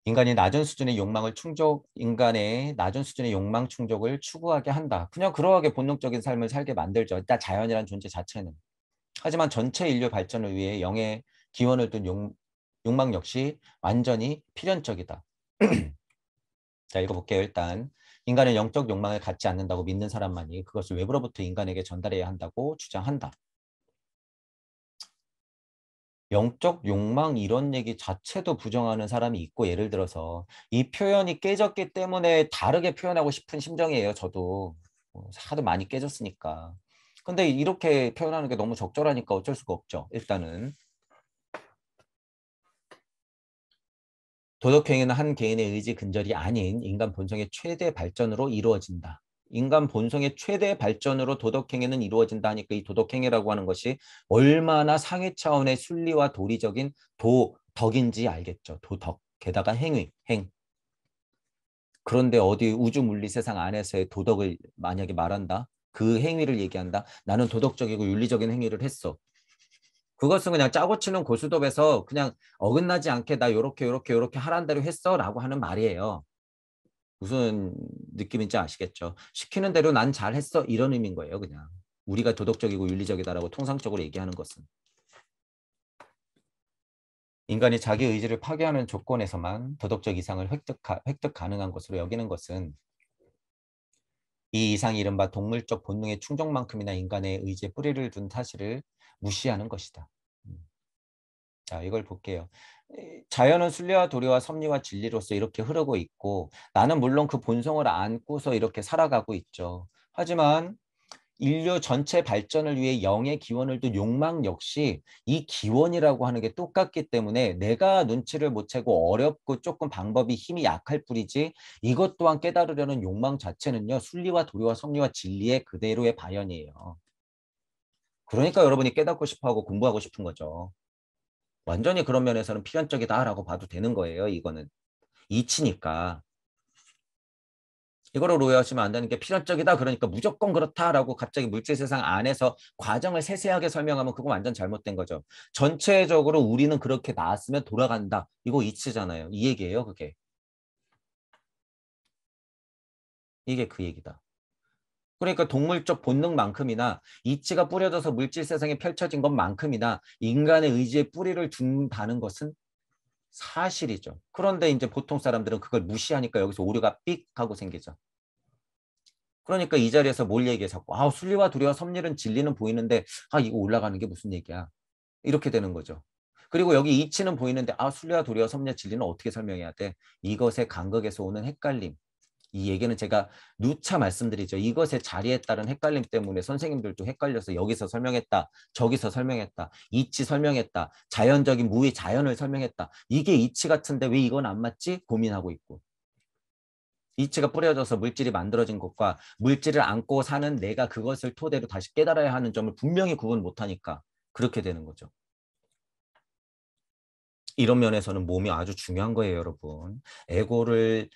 인간이 낮은 수준의 욕망을 충족, 인간의 낮은 수준의 욕망 충족을 추구하게 한다. 그냥 그러하게 본능적인 삶을 살게 만들죠. 일단 자연이란 존재 자체는. 하지만 전체 인류 발전을 위해 영의 기원을 둔 욕망 역시 완전히 필연적이다. 자, 읽어볼게요. 일단 인간은 영적 욕망을 갖지 않는다고 믿는 사람만이 그것을 외부로부터 인간에게 전달해야 한다고 주장한다. 영적 욕망 이런 얘기 자체도 부정하는 사람이 있고 예를 들어서 이 표현이 깨졌기 때문에 다르게 표현하고 싶은 심정이에요. 저도 하도 많이 깨졌으니까. 근데 이렇게 표현하는 게 너무 적절하니까 어쩔 수가 없죠. 일단은 도덕행위는 한 개인의 의지 근절이 아닌 인간 본성의 최대 발전으로 이루어진다. 인간 본성의 최대 발전으로 도덕행위는 이루어진다 하니까 이 도덕행위라고 하는 것이 얼마나 상위 차원의 순리와 도리적인 도덕인지 알겠죠. 도덕. 게다가 행위, 행. 그런데 어디 우주 물리 세상 안에서의 도덕을 만약에 말한다? 그 행위를 얘기한다? 나는 도덕적이고 윤리적인 행위를 했어. 그것은 그냥 짜고 치는 고스톱에서 그냥 어긋나지 않게 나 요렇게 하란 대로 했어 라고 하는 말이에요. 무슨 느낌인지 아시겠죠? 시키는 대로 난 잘했어 이런 의미인 거예요. 그냥 우리가 도덕적이고 윤리적이다라고 통상적으로 얘기하는 것은 인간이 자기 의지를 파괴하는 조건에서만 도덕적 이상을 획득 가능한 것으로 여기는 것은 이 이상이 이른바 동물적 본능의 충족만큼이나 인간의 의지에 뿌리를 둔 사실을 무시하는 것이다. 자, 이걸 볼게요. 자연은 순리와 도리와 섭리와 진리로서 이렇게 흐르고 있고 나는 물론 그 본성을 안고서 이렇게 살아가고 있죠. 하지만 인류 전체 발전을 위해 영의 기원을 둔 욕망 역시 이 기원이라고 하는 게 똑같기 때문에 내가 눈치를 못 채고 어렵고 조금 방법이 힘이 약할 뿐이지 이것 또한 깨달으려는 욕망 자체는요. 순리와 도리와 섭리와 진리의 그대로의 발현이에요. 그러니까 여러분이 깨닫고 싶어하고 공부하고 싶은 거죠. 완전히 그런 면에서는 필연적이다라고 봐도 되는 거예요. 이거는 이치니까. 이거를 오해하시면 안 되는 게 필연적이다 그러니까 무조건 그렇다라고 갑자기 물질 세상 안에서 과정을 세세하게 설명하면 그거 완전 잘못된 거죠. 전체적으로 우리는 그렇게 나왔으면 돌아간다. 이거 이치잖아요. 이 얘기예요. 그게. 이게 그 얘기다. 그러니까 동물적 본능만큼이나 이치가 뿌려져서 물질 세상에 펼쳐진 것만큼이나 인간의 의지에 뿌리를 둔다는 것은 사실이죠. 그런데 이제 보통 사람들은 그걸 무시하니까 여기서 오류가 삑 하고 생기죠. 그러니까 이 자리에서 뭘 얘기해 자꾸 순리와 도리와 섭리는 진리는 보이는데 이거 올라가는 게 무슨 얘기야. 이렇게 되는 거죠. 그리고 여기 이치는 보이는데 순리와 도리와 섭리와 진리는 어떻게 설명해야 돼? 이것의 간극에서 오는 헷갈림. 이 얘기는 제가 누차 말씀드리죠. 이것의 자리에 따른 헷갈림 때문에 선생님들도 헷갈려서 여기서 설명했다. 저기서 설명했다. 이치 설명했다. 자연적인 무의 자연을 설명했다. 이게 이치 같은데 왜 이건 안 맞지? 고민하고 있고. 이치가 뿌려져서 물질이 만들어진 것과 물질을 안고 사는 내가 그것을 토대로 다시 깨달아야 하는 점을 분명히 구분 못하니까 그렇게 되는 거죠. 이런 면에서는 몸이 아주 중요한 거예요, 여러분. 에고를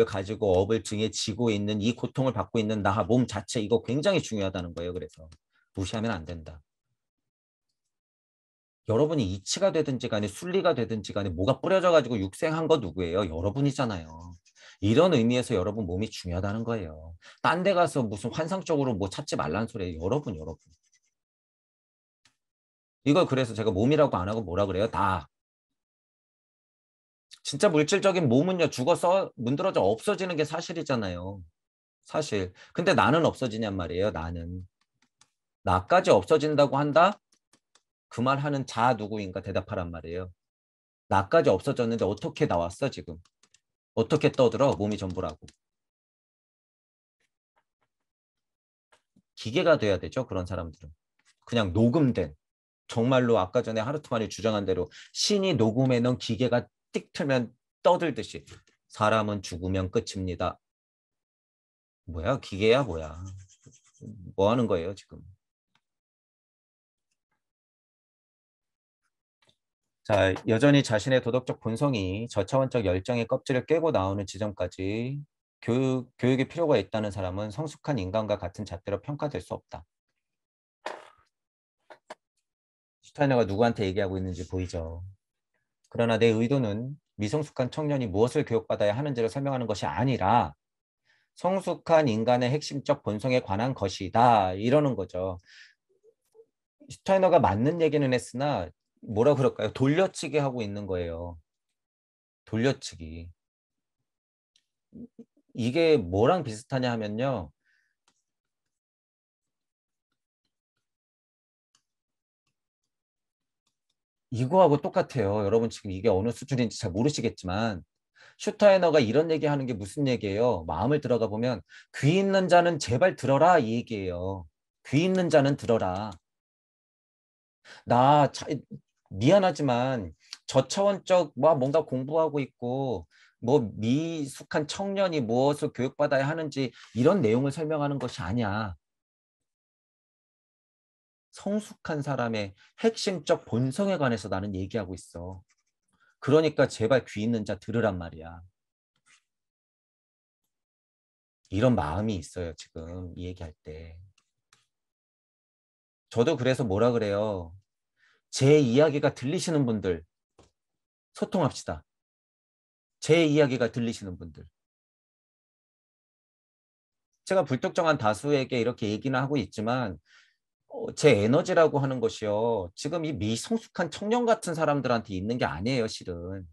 가지고 업을 등에 지고 있는 이 고통을 받고 있는 나, 몸 자체 이거 굉장히 중요하다는 거예요. 그래서 무시하면 안 된다. 여러분이 이치가 되든지 간에 순리가 되든지 간에 뭐가 뿌려져 가지고 육생한 거 누구예요? 여러분이잖아요. 이런 의미에서 여러분 몸이 중요하다는 거예요. 딴 데 가서 무슨 환상적으로 뭐 찾지 말란 소리예요. 여러분. 이걸 그래서 제가 몸이라고 안 하고 뭐라 그래요? 다. 진짜 물질적인 몸은요, 죽어서 문드러져 없어지는 게 사실이잖아요. 사실. 근데 나는 없어지냔 말이에요, 나는. 나까지 없어진다고 한다? 그 말 하는 자 누구인가 대답하란 말이에요. 나까지 없어졌는데 어떻게 나왔어, 지금? 어떻게 떠들어? 몸이 전부라고. 기계가 돼야 되죠, 그런 사람들은. 그냥 녹음된. 정말로 아까 전에 하르트만이 주장한 대로 신이 녹음해 놓은 기계가 띡 틀면 떠들듯이 사람은 죽으면 끝입니다. 뭐야, 기계야, 뭐야. 뭐 하는 거예요, 지금? 자, 여전히 자신의 도덕적 본성이 저차원적 열정의 껍질을 깨고 나오는 지점까지 교육의 필요가 있다는 사람은 성숙한 인간과 같은 잣대로 평가될 수 없다. 슈타이너가 누구한테 얘기하고 있는지 보이죠? 그러나 내 의도는 미성숙한 청년이 무엇을 교육받아야 하는지를 설명하는 것이 아니라 성숙한 인간의 핵심적 본성에 관한 것이다. 이러는 거죠. 슈타이너가 맞는 얘기는 했으나 뭐라 그럴까요? 돌려치기 하고 있는 거예요. 돌려치기. 이게 뭐랑 비슷하냐 하면요. 이거하고 똑같아요. 여러분 지금 이게 어느 수준인지 잘 모르시겠지만 슈타이너가 이런 얘기하는 게 무슨 얘기예요? 마음을 들어가 보면 귀 있는 자는 제발 들어라 이 얘기예요. 귀 있는 자는 들어라. 나 미안하지만 저차원적 뭐 뭔가 공부하고 있고 뭐 미숙한 청년이 무엇을 교육받아야 하는지 이런 내용을 설명하는 것이 아니야. 성숙한 사람의 핵심적 본성에 관해서 나는 얘기하고 있어. 그러니까 제발 귀 있는 자 들으란 말이야. 이런 마음이 있어요, 지금 이 얘기할 때. 저도 그래서 뭐라 그래요. 제 이야기가 들리시는 분들 소통합시다. 제 이야기가 들리시는 분들. 제가 불특정한 다수에게 이렇게 얘기는 하고 있지만 제 에너지라고 하는 것이요. 지금 이 미성숙한 청년 같은 사람들한테 있는 게 아니에요, 실은.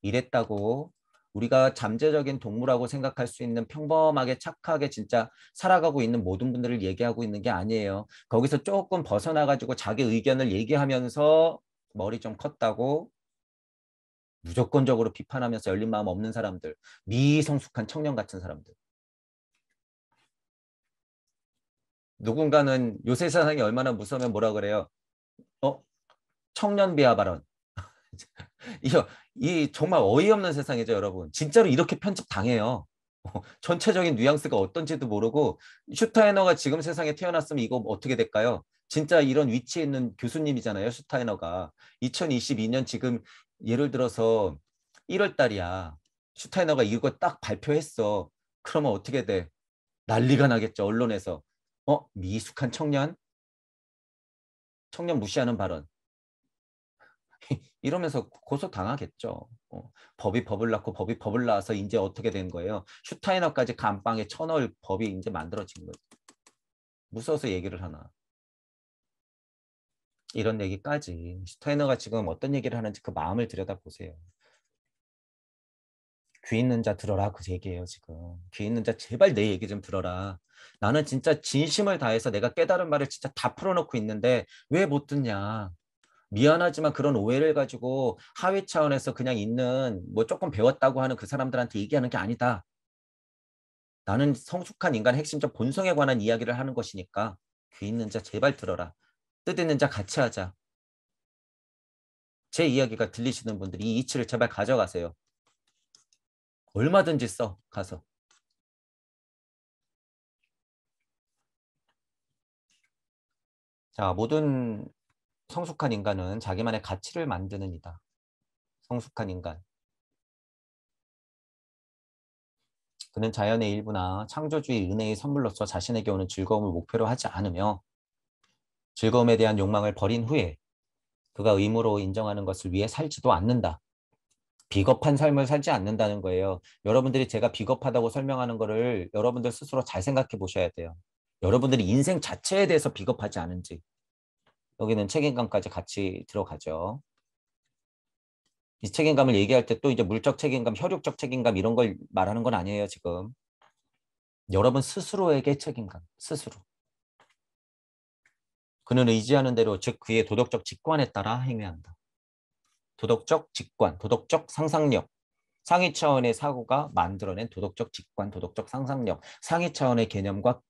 이랬다고 우리가 잠재적인 동물하고 생각할 수 있는 평범하게 착하게 진짜 살아가고 있는 모든 분들을 얘기하고 있는 게 아니에요. 거기서 조금 벗어나가지고 자기 의견을 얘기하면서 머리 좀 컸다고 무조건적으로 비판하면서 열린 마음 없는 사람들, 미성숙한 청년 같은 사람들. 누군가는 요새 세상이 얼마나 무서우면 뭐라 그래요? 어? 청년 비하 발언. 이거 이 정말 어이없는 세상이죠, 여러분. 진짜로 이렇게 편집 당해요. 전체적인 뉘앙스가 어떤지도 모르고 슈타이너가 지금 세상에 태어났으면 이거 어떻게 될까요? 진짜 이런 위치에 있는 교수님이잖아요, 슈타이너가. 2022년 지금 예를 들어서 1월 달이야. 슈타이너가 이거 딱 발표했어. 그러면 어떻게 돼? 난리가 나겠죠, 언론에서. 미숙한 청년? 청년 무시하는 발언. 이러면서 고소 당하겠죠. 법이 법을 낳고 법이 법을 낳아서 이제 어떻게 된 거예요? 슈타이너까지 감방에 쳐넣을 법이 이제 만들어진 거예요. 무서워서 얘기를 하나. 이런 얘기까지. 슈타이너가 지금 어떤 얘기를 하는지 그 마음을 들여다보세요. 귀 있는 자 들어라 그 얘기예요 지금. 귀 있는 자 제발 내 얘기 좀 들어라. 나는 진짜 진심을 다해서 내가 깨달은 말을 진짜 다 풀어놓고 있는데 왜 못 듣냐. 미안하지만 그런 오해를 가지고 하위 차원에서 그냥 있는 뭐 조금 배웠다고 하는 그 사람들한테 얘기하는 게 아니다. 나는 성숙한 인간 핵심적 본성에 관한 이야기를 하는 것이니까 귀 있는 자 제발 들어라. 뜻 있는 자 같이 하자. 제 이야기가 들리시는 분들이 이 이치를 제발 가져가세요. 얼마든지 써 가서. 자, 모든 성숙한 인간은 자기만의 가치를 만드는 이다. 성숙한 인간. 그는 자연의 일부나 창조주의 은혜의 선물로서 자신에게 오는 즐거움을 목표로 하지 않으며 즐거움에 대한 욕망을 버린 후에 그가 의무로 인정하는 것을 위해 살지도 않는다. 비겁한 삶을 살지 않는다는 거예요. 여러분들이 제가 비겁하다고 설명하는 거를 여러분들 스스로 잘 생각해 보셔야 돼요. 여러분들이 인생 자체에 대해서 비겁하지 않은지. 여기는 책임감까지 같이 들어가죠. 이 책임감을 얘기할 때 또 이제 물적 책임감, 혈육적 책임감 이런 걸 말하는 건 아니에요, 지금. 여러분 스스로에게 책임감, 스스로. 그는 의지하는 대로, 즉 그의 도덕적 직관에 따라 행위한다. 도덕적 직관, 도덕적 상상력. 상위 차원의 사고가 만들어낸 도덕적 직관, 도덕적 상상력. 상위 차원의 개념과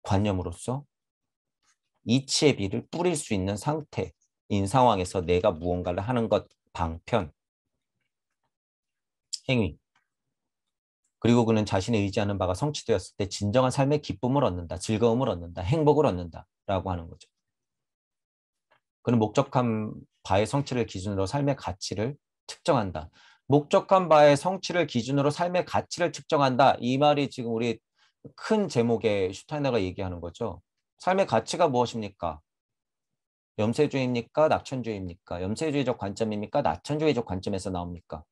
관념으로서 이치의 비를 뿌릴 수 있는 상태인 상황에서 내가 무언가를 하는 것, 방편, 행위. 그리고 그는 자신이 의지하는 바가 성취되었을 때 진정한 삶의 기쁨을 얻는다, 즐거움을 얻는다, 행복을 얻는다 라고 하는 거죠. 그는 목적한 바의 성취를 기준으로 삶의 가치를 측정한다. 목적한 바의 성취를 기준으로 삶의 가치를 측정한다. 이 말이 지금 우리 큰 제목의 슈타이너가 얘기하는 거죠. 삶의 가치가 무엇입니까? 염세주의입니까? 낙천주의입니까? 염세주의적 관점입니까? 낙천주의적 관점에서 나옵니까?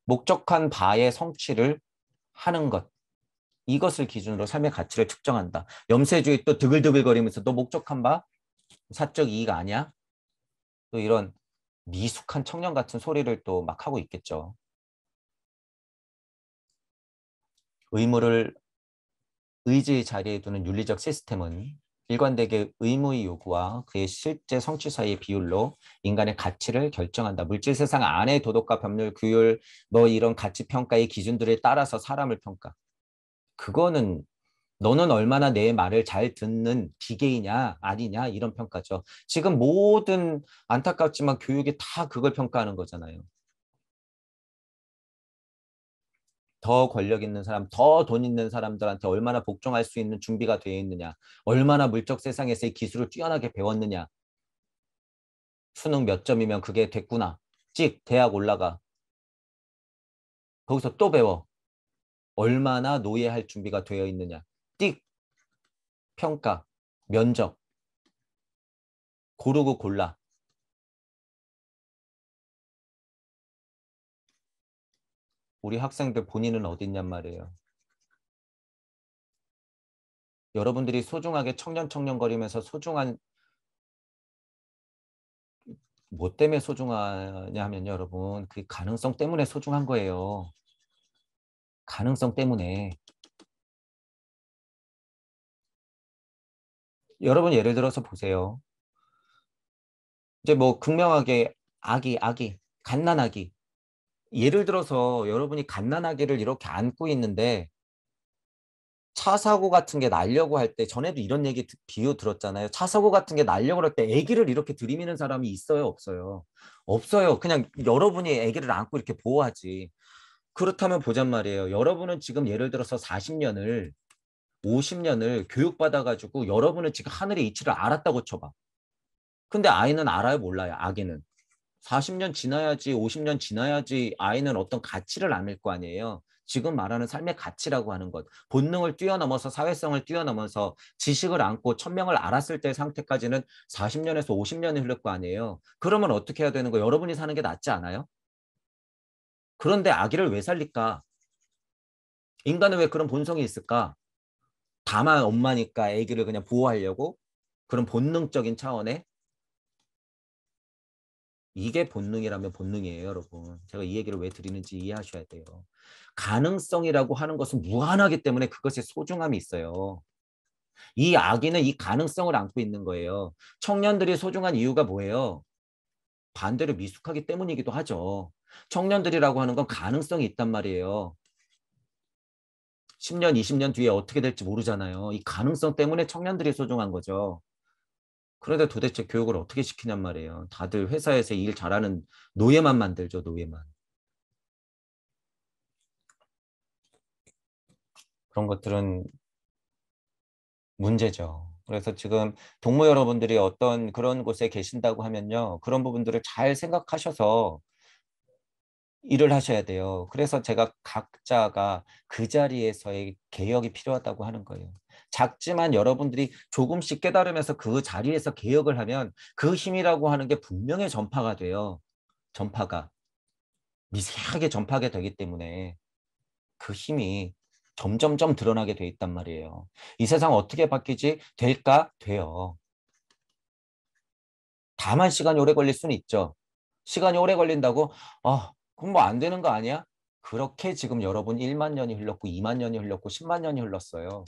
목적한 바의 성취를 하는 것. 이것을 기준으로 삶의 가치를 측정한다. 염세주의 또 드글드글거리면서 너 목적한 바 사적 이익 아니야? 또 이런 미숙한 청년 같은 소리를 또 막 하고 있겠죠. 의무를 의지의 자리에 두는 윤리적 시스템은 일관되게 의무의 요구와 그의 실제 성취 사이의 비율로 인간의 가치를 결정한다. 물질 세상 안의 도덕과 법률, 규율, 뭐 이런 가치 평가의 기준들에 따라서 사람을 평가. 그거는 너는 얼마나 내 말을 잘 듣는 기계이냐 아니냐 이런 평가죠. 지금 모든 안타깝지만 교육이 다 그걸 평가하는 거잖아요. 더 권력 있는 사람, 더 돈 있는 사람들한테 얼마나 복종할 수 있는 준비가 되어 있느냐, 얼마나 물적 세상에서의 기술을 뛰어나게 배웠느냐, 수능 몇 점이면 그게 됐구나, 찍 대학 올라가, 거기서 또 배워, 얼마나 노예할 준비가 되어 있느냐, 띡 평가, 면접, 고르고 골라. 우리 학생들 본인은 어디 있냔 말이에요. 여러분들이 소중하게 청년거리면서 소중한 뭐 때문에 소중하냐 하면요, 여러분 그 가능성 때문에 소중한 거예요. 가능성 때문에. 여러분 예를 들어서 보세요. 이제 뭐 극명하게 아기 갓난아기, 예를 들어서 여러분이 갓난아기를 이렇게 안고 있는데 차 사고 같은 게 나려고 할 때, 전에도 이런 얘기 비유 들었잖아요. 차 사고 같은 게 나려고 할 때 아기를 이렇게 들이미는 사람이 있어요, 없어요? 없어요. 그냥 여러분이 아기를 안고 이렇게 보호하지. 그렇다면 보잔 말이에요. 여러분은 지금 예를 들어서 40년을 50년을 교육받아가지고 여러분은 지금 하늘의 이치를 알았다고 쳐봐. 근데 아이는 알아요, 몰라요? 아기는. 40년 지나야지, 50년 지나야지 아이는 어떤 가치를 안을 거 아니에요. 지금 말하는 삶의 가치라고 하는 것. 본능을 뛰어넘어서 사회성을 뛰어넘어서 지식을 안고 천명을 알았을 때 상태까지는 40년에서 50년이 흐를 거 아니에요. 그러면 어떻게 해야 되는 거예요? 여러분이 사는 게 낫지 않아요? 그런데 아기를 왜 살릴까? 인간은 왜 그런 본성이 있을까? 다만 엄마니까 아기를 그냥 보호하려고? 그런 본능적인 차원에? 이게 본능이라면 본능이에요, 여러분. 제가 이 얘기를 왜 드리는지 이해하셔야 돼요. 가능성이라고 하는 것은 무한하기 때문에 그것에 소중함이 있어요. 이 아기는 이 가능성을 안고 있는 거예요. 청년들이 소중한 이유가 뭐예요? 반대로 미숙하기 때문이기도 하죠. 청년들이라고 하는 건 가능성이 있단 말이에요. 10년, 20년 뒤에 어떻게 될지 모르잖아요. 이 가능성 때문에 청년들이 소중한 거죠. 그런데 도대체 교육을 어떻게 시키냔 말이에요. 다들 회사에서 일 잘하는 노예만 만들죠, 노예만. 그런 것들은 문제죠. 그래서 지금 동무 여러분들이 어떤 그런 곳에 계신다고 하면요. 그런 부분들을 잘 생각하셔서 일을 하셔야 돼요. 그래서 제가 각자가 그 자리에서의 개혁이 필요하다고 하는 거예요. 작지만 여러분들이 조금씩 깨달으면서 그 자리에서 개혁을 하면 그 힘이라고 하는 게 분명히 전파가 돼요. 전파가. 미세하게 전파하게 되기 때문에 그 힘이 점점점 드러나게 돼 있단 말이에요. 이 세상 어떻게 바뀌지? 될까? 돼요. 다만 시간이 오래 걸릴 수는 있죠. 시간이 오래 걸린다고 그럼 뭐 안 되는 거 아니야? 그렇게 지금 여러분 1만 년이 흘렀고 2만 년이 흘렀고 10만 년이 흘렀어요.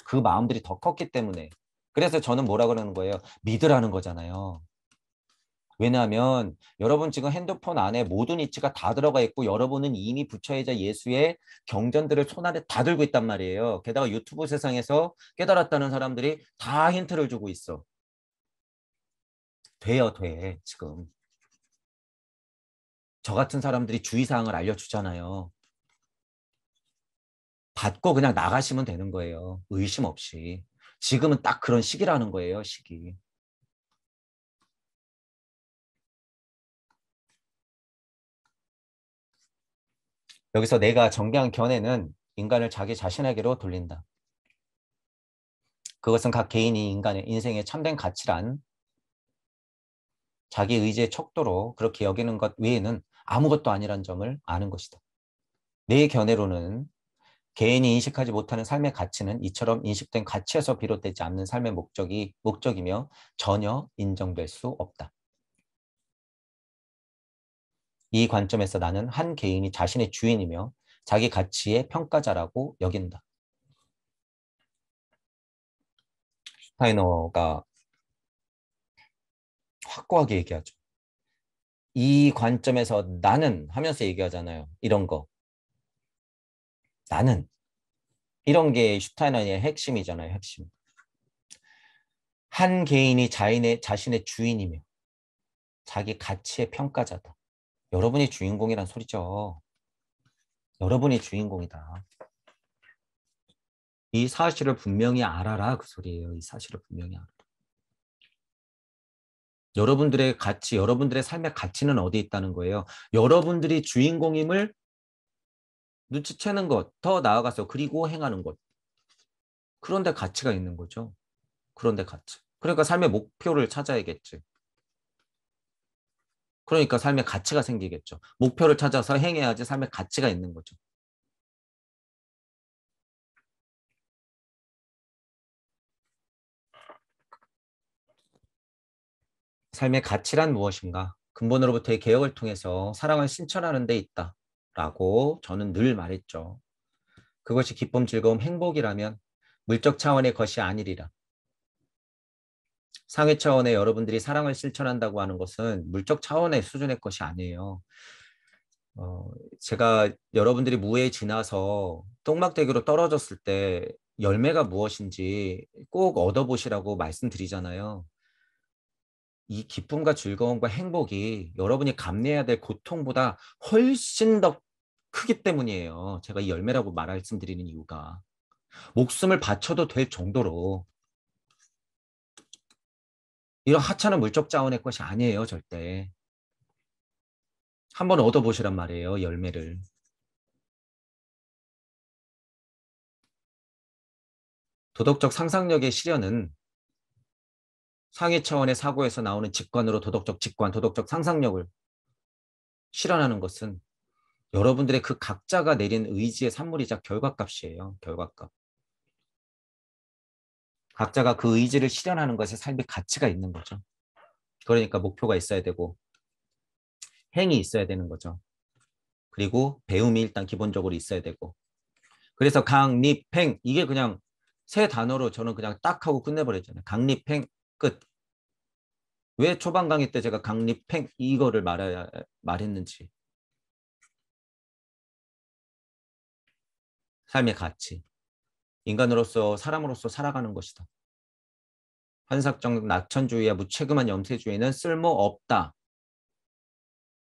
그 마음들이 더 컸기 때문에. 그래서 저는 뭐라 그러는 거예요? 믿으라는 거잖아요. 왜냐하면 여러분 지금 핸드폰 안에 모든 이치가 다 들어가 있고 여러분은 이미 부처이자 예수의 경전들을 손안에 다 들고 있단 말이에요. 게다가 유튜브 세상에서 깨달았다는 사람들이 다 힌트를 주고 있어. 돼요, 돼, 지금. 저 같은 사람들이 주의사항을 알려주잖아요. 받고 그냥 나가시면 되는 거예요. 의심 없이. 지금은 딱 그런 시기라는 거예요, 시기. 여기서 내가 정리한 견해는 인간을 자기 자신에게로 돌린다. 그것은 각 개인이 인간의 인생의 참된 가치란 자기 의지의 척도로 그렇게 여기는 것 외에는 아무것도 아니란 점을 아는 것이다. 내 견해로는 개인이 인식하지 못하는 삶의 가치는 이처럼 인식된 가치에서 비롯되지 않는 삶의 목적이며 전혀 인정될 수 없다. 이 관점에서 나는 한 개인이 자신의 주인이며 자기 가치의 평가자라고 여긴다. 슈타이너가 확고하게 얘기하죠. 이 관점에서 나는 하면서 얘기하잖아요. 이런 거. 나는. 이런 게 슈타이너의 핵심이잖아요. 핵심. 한 개인이 자신의 주인이며 자기 가치의 평가자다. 여러분이 주인공이란 소리죠. 여러분이 주인공이다. 이 사실을 분명히 알아라 그 소리예요. 이 사실을 분명히 알아라. 여러분들의 가치, 여러분들의 삶의 가치는 어디에 있다는 거예요. 여러분들이 주인공임을 눈치채는 것, 더 나아가서 그리고 행하는 것. 그런데 가치가 있는 거죠. 그런데 가치. 그러니까 삶의 목표를 찾아야겠지. 그러니까 삶의 가치가 생기겠죠. 목표를 찾아서 행해야지 삶의 가치가 있는 거죠. 삶의 가치란 무엇인가? 근본으로부터의 개혁을 통해서 사랑을 실천하는 데 있다. 라고 저는 늘 말했죠. 그것이 기쁨, 즐거움, 행복이라면 물적 차원의 것이 아니리라. 상위 차원의 여러분들이 사랑을 실천한다고 하는 것은 물적 차원의 수준의 것이 아니에요. 어, 제가 여러분들이 무에 지나서 똥막대기로 떨어졌을 때 열매가 무엇인지 꼭 얻어보시라고 말씀드리잖아요. 이 기쁨과 즐거움과 행복이 여러분이 감내해야 될 고통보다 훨씬 더 크기 때문이에요. 제가 이 열매라고 말씀드리는 이유가. 목숨을 바쳐도 될 정도로 이런 하찮은 물적 자원의 것이 아니에요, 절대. 한번 얻어보시란 말이에요, 열매를. 도덕적 상상력의 실현은 상위 차원의 사고에서 나오는 직관으로 도덕적 직관, 도덕적 상상력을 실현하는 것은 여러분들의 그 각자가 내린 의지의 산물이자 결과값이에요. 결과값. 각자가 그 의지를 실현하는 것에 삶의 가치가 있는 거죠. 그러니까 목표가 있어야 되고 행이 있어야 되는 거죠. 그리고 배움이 일단 기본적으로 있어야 되고. 그래서 강립행 이게 그냥 세 단어로 저는 그냥 딱 하고 끝내버렸잖아요. 강립행 끝. 왜 초반 강의 때 제가 강립행 이거를 말했는지. 삶의 가치. 인간으로서 사람으로서 살아가는 것이다. 환상적 낙천주의와 무책임한 염세주의는 쓸모없다.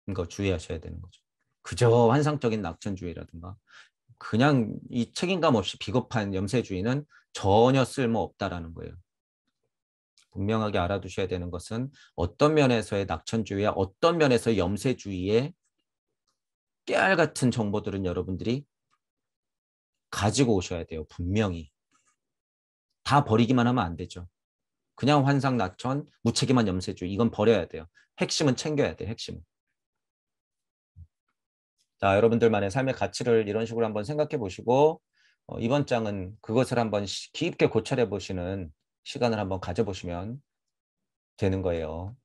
이거 주의하셔야 되는 거죠. 그저 환상적인 낙천주의라든가 그냥 이 책임감 없이 비겁한 염세주의는 전혀 쓸모없다라는 거예요. 분명하게 알아두셔야 되는 것은 어떤 면에서의 낙천주의와 어떤 면에서의 염세주의의 깨알 같은 정보들은 여러분들이 가지고 오셔야 돼요. 분명히. 다 버리기만 하면 안 되죠. 그냥 환상, 낙천, 무책임한 염세주의 이건 버려야 돼요. 핵심은 챙겨야 돼요. 핵심은. 자, 여러분들만의 삶의 가치를 이런 식으로 한번 생각해 보시고 이번 장은 그것을 한번 깊게 고찰해 보시는 시간을 한번 가져보시면 되는 거예요.